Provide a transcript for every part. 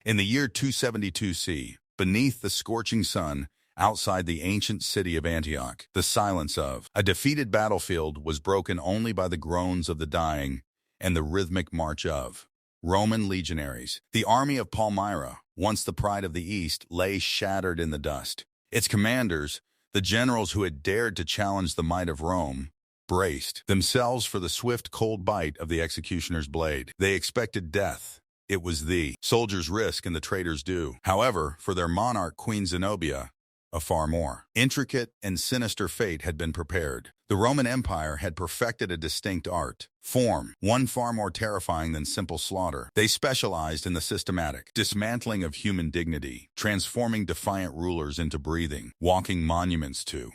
In the year 272 C, beneath the scorching sun, outside the ancient city of Antioch, the silence of a defeated battlefield was broken only by the groans of the dying and the rhythmic march of Roman legionaries. The army of Palmyra, once the pride of the East, lay shattered in the dust. Its commanders, the generals who had dared to challenge the might of Rome, braced themselves for the swift, cold bite of the executioner's blade. They expected death. It was the soldiers' risk and the traitors' due. However, for their monarch, Queen Zenobia, a far more intricate and sinister fate had been prepared. The Roman Empire had perfected a distinct art form, one far more terrifying than simple slaughter. They specialized in the systematic dismantling of human dignity, transforming defiant rulers into breathing, walking monuments to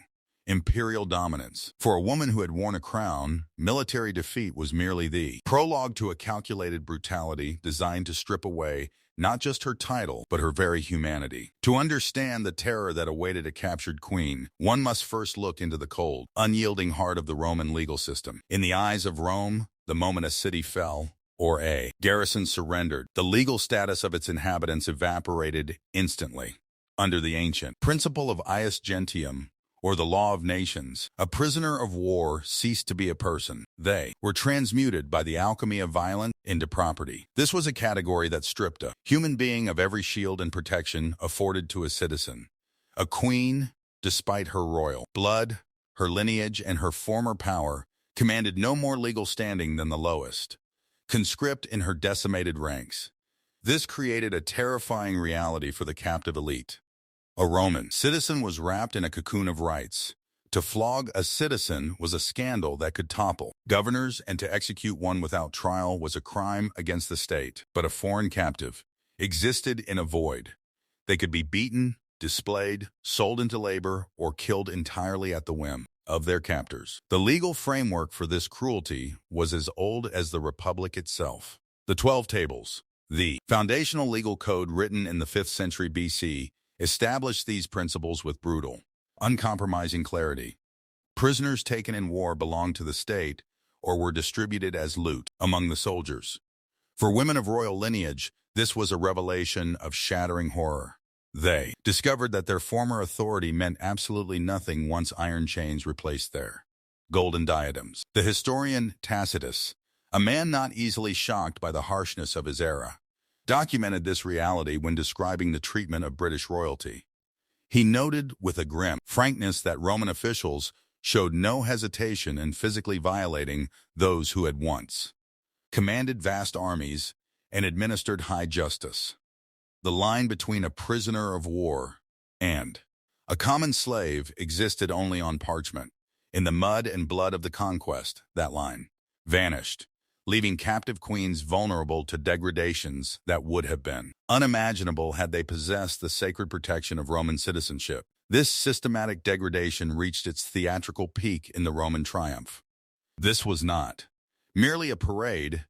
imperial dominance. For a woman who had worn a crown, military defeat was merely the prologue to a calculated brutality designed to strip away not just her title, but her very humanity. To understand the terror that awaited a captured queen, one must first look into the cold, unyielding heart of the Roman legal system. In the eyes of Rome, the moment a city fell, or a garrison surrendered, the legal status of its inhabitants evaporated instantly. Under the ancient principle of gentium, or the law of nations, a prisoner of war ceased to be a person. They were transmuted by the alchemy of violence into property. This was a category that stripped a human being of every shield and protection afforded to a citizen. A queen, despite her royal blood, her lineage, and her former power, commanded no more legal standing than the lowest conscript in her decimated ranks. This created a terrifying reality for the captive elite. A Roman citizen was wrapped in a cocoon of rights. To flog a citizen was a scandal that could topple governors, and to execute one without trial was a crime against the state. But a foreign captive existed in a void. They could be beaten, displayed, sold into labor, or killed entirely at the whim of their captors. The legal framework for this cruelty was as old as the Republic itself. The 12 Tables, the foundational legal code written in the 5th century BC, established these principles with brutal, uncompromising clarity. Prisoners taken in war belonged to the state or were distributed as loot among the soldiers. For women of royal lineage, this was a revelation of shattering horror. They discovered that their former authority meant absolutely nothing once iron chains replaced their golden diadems. The historian Tacitus, a man not easily shocked by the harshness of his era, documented this reality when describing the treatment of British royalty. He noted with a grim frankness that Roman officials showed no hesitation in physically violating those who had once commanded vast armies and administered high justice. The line between a prisoner of war and a common slave existed only on parchment. In the mud and blood of the conquest, that line vanished, leaving captive queens vulnerable to degradations that would have been unimaginable had they possessed the sacred protection of Roman citizenship. This systematic degradation reached its theatrical peak in the Roman triumph. This was not merely a parade,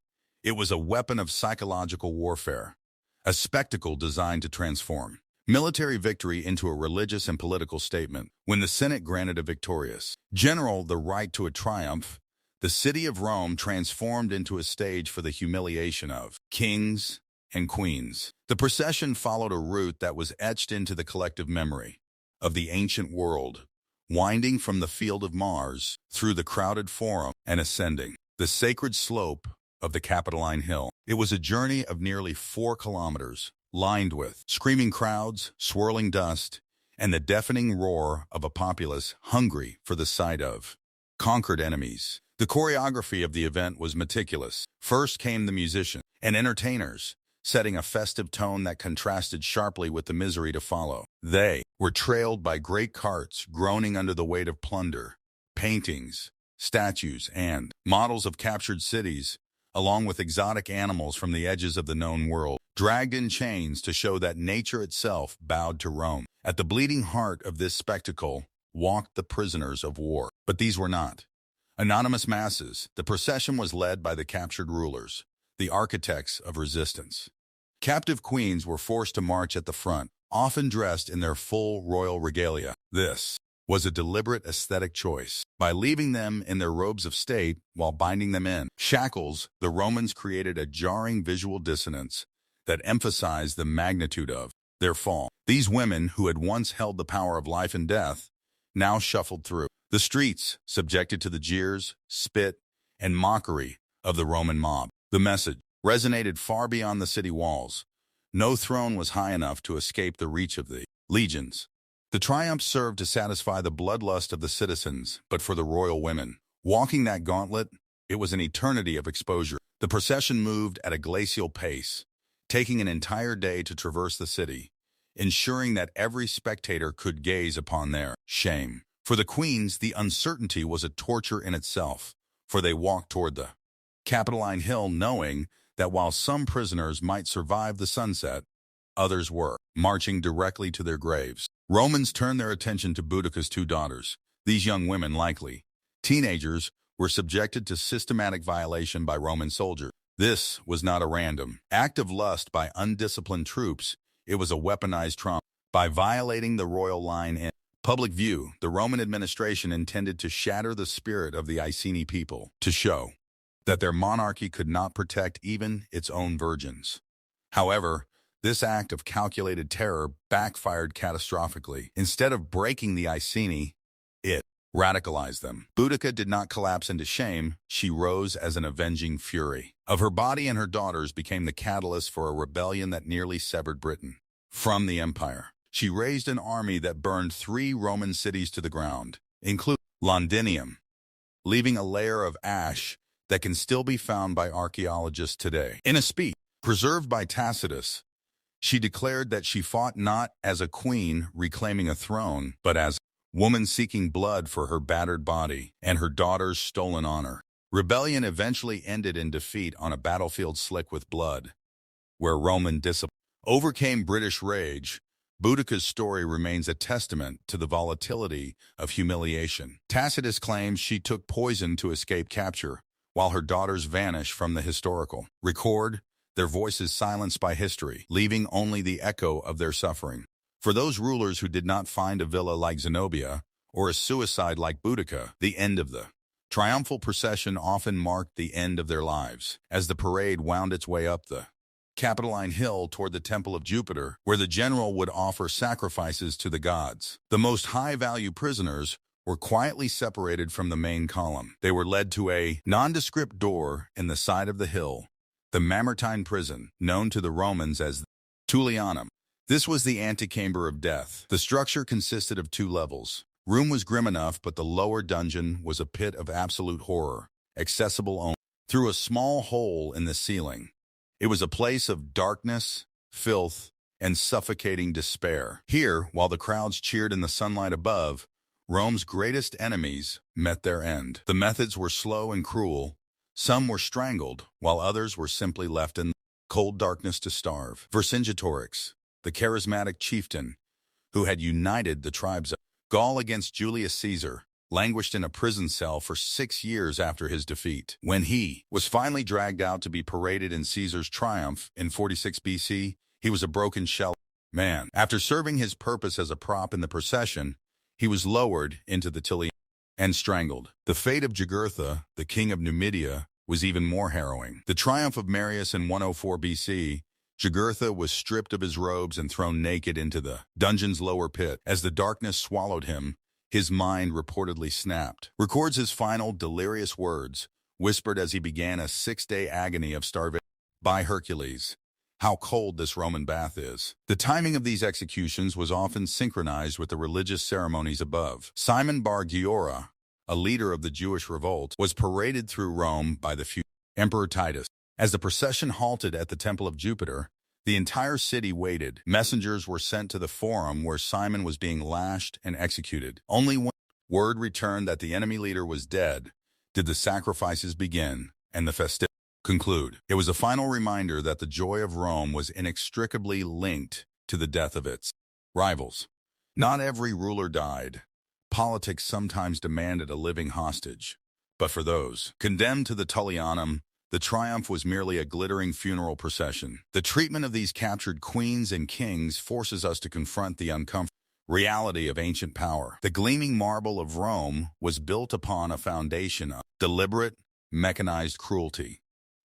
it was a weapon of psychological warfare, a spectacle designed to transform military victory into a religious and political statement. When the Senate granted a victorious general the right to a triumph, the city of Rome transformed into a stage for the humiliation of kings and queens. The procession followed a route that was etched into the collective memory of the ancient world, winding from the field of Mars through the crowded forum and ascending the sacred slope of the Capitoline Hill. It was a journey of nearly 4 kilometers, lined with screaming crowds, swirling dust, and the deafening roar of a populace hungry for the sight of conquered enemies. The choreography of the event was meticulous. First came the musicians and entertainers, setting a festive tone that contrasted sharply with the misery to follow. They were trailed by great carts groaning under the weight of plunder, paintings, statues, and models of captured cities, along with exotic animals from the edges of the known world, dragged in chains to show that nature itself bowed to Rome. At the bleeding heart of this spectacle walked the prisoners of war. But these were not anonymous masses. The procession was led by the captured rulers, the architects of resistance. Captive queens were forced to march at the front, often dressed in their full royal regalia. This was a deliberate aesthetic choice. By leaving them in their robes of state while binding them in shackles, the Romans created a jarring visual dissonance that emphasized the magnitude of their fall. These women, who had once held the power of life and death, now shuffled through the streets, subjected to the jeers, spit, and mockery of the Roman mob. The message resonated far beyond the city walls. No throne was high enough to escape the reach of the legions. The triumph served to satisfy the bloodlust of the citizens, but for the royal women, walking that gauntlet, it was an eternity of exposure. The procession moved at a glacial pace, taking an entire day to traverse the city, ensuring that every spectator could gaze upon their shame. For the queens, the uncertainty was a torture in itself, for they walked toward the Capitoline Hill knowing that while some prisoners might survive the sunset, others were marching directly to their graves. Romans turned their attention to Boudica's two daughters. These young women, likely teenagers, were subjected to systematic violation by Roman soldiers. This was not a random act of lust by undisciplined troops. It was a weaponized trauma. By violating the royal line in public view, the Roman administration intended to shatter the spirit of the Iceni people, to show that their monarchy could not protect even its own virgins. However, this act of calculated terror backfired catastrophically. Instead of breaking the Iceni, it radicalized them. Boudica did not collapse into shame. She rose as an avenging fury. Of her body and her daughters became the catalyst for a rebellion that nearly severed Britain from the empire. She raised an army that burned 3 Roman cities to the ground, including Londinium, leaving a layer of ash that can still be found by archaeologists today. In a speech preserved by Tacitus, she declared that she fought not as a queen reclaiming a throne, but as a woman seeking blood for her battered body and her daughter's stolen honor. Rebellion eventually ended in defeat on a battlefield slick with blood, where Roman discipline overcame British rage. Boudica's story remains a testament to the volatility of humiliation. Tacitus claims she took poison to escape capture, while her daughters vanish from the historical record, their voices silenced by history, leaving only the echo of their suffering. For those rulers who did not find a villa like Zenobia or a suicide like Boudica, the end of the triumphal procession often marked the end of their lives. As the parade wound its way up the Capitoline Hill toward the Temple of Jupiter, where the general would offer sacrifices to the gods, the most high-value prisoners were quietly separated from the main column. They were led to a nondescript door in the side of the hill, the Mamertine Prison, known to the Romans as the Tullianum. This was the antechamber of death. The structure consisted of 2 levels. Room was grim enough, but the lower dungeon was a pit of absolute horror, accessible only through a small hole in the ceiling. It was a place of darkness, filth, and suffocating despair. Here, while the crowds cheered in the sunlight above, Rome's greatest enemies met their end. The methods were slow and cruel. Some were strangled, while others were simply left in cold darkness to starve. Vercingetorix, the charismatic chieftain who had united the tribes of Gaul against Julius Caesar, languished in a prison cell for 6 years after his defeat. When he was finally dragged out to be paraded in Caesar's triumph in 46 BC, he was a broken shell man. After serving his purpose as a prop in the procession, he was lowered into the Tullianum and strangled. The fate of Jugurtha, the king of Numidia, was even more harrowing. The triumph of Marius in 104 BC, Jugurtha was stripped of his robes and thrown naked into the dungeon's lower pit. As the darkness swallowed him, his mind reportedly snapped. Records his final delirious words, whispered as he began a 6-day agony of starvation. By Hercules, how cold this Roman bath is. The timing of these executions was often synchronized with the religious ceremonies above. Simon Bar Giora, a leader of the Jewish revolt, was paraded through Rome by the Emperor Titus. As the procession halted at the Temple of Jupiter, the entire city waited. Messengers were sent to the forum where Simon was being lashed and executed. Only when word returned that the enemy leader was dead did the sacrifices begin and the festivities conclude. It was a final reminder that the joy of Rome was inextricably linked to the death of its rivals. Not every ruler died. Politics sometimes demanded a living hostage. But for those condemned to the Tullianum, the triumph was merely a glittering funeral procession. The treatment of these captured queens and kings forces us to confront the uncomfortable reality of ancient power. The gleaming marble of Rome was built upon a foundation of deliberate, mechanized cruelty.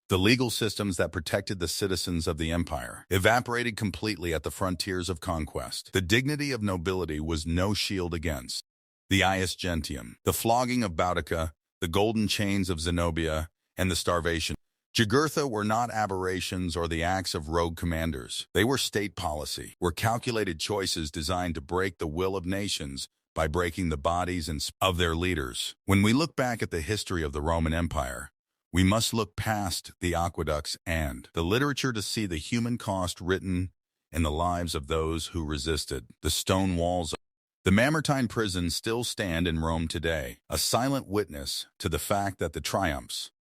The legal systems that protected the citizens of the empire evaporated completely at the frontiers of conquest. The dignity of nobility was no shield against the ius gentium, the flogging of Boudica, the golden chains of Zenobia, and the starvation. Jugurtha were not aberrations or the acts of rogue commanders. They were state policy, were calculated choices designed to break the will of nations by breaking the bodies of their leaders. When we look back at the history of the Roman Empire, we must look past the aqueducts and the literature to see the human cost written in the lives of those who resisted. The stone walls of the Mamertine Prison still stand in Rome today, a silent witness to the fact that the triumphs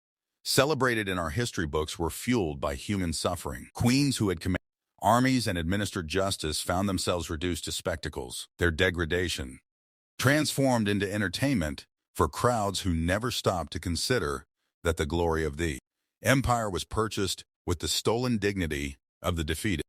celebrated in our history books were fueled by human suffering. Queens who had commanded armies and administered justice found themselves reduced to spectacles. Their degradation transformed into entertainment for crowds who never stopped to consider that the glory of the empire was purchased with the stolen dignity of the defeated.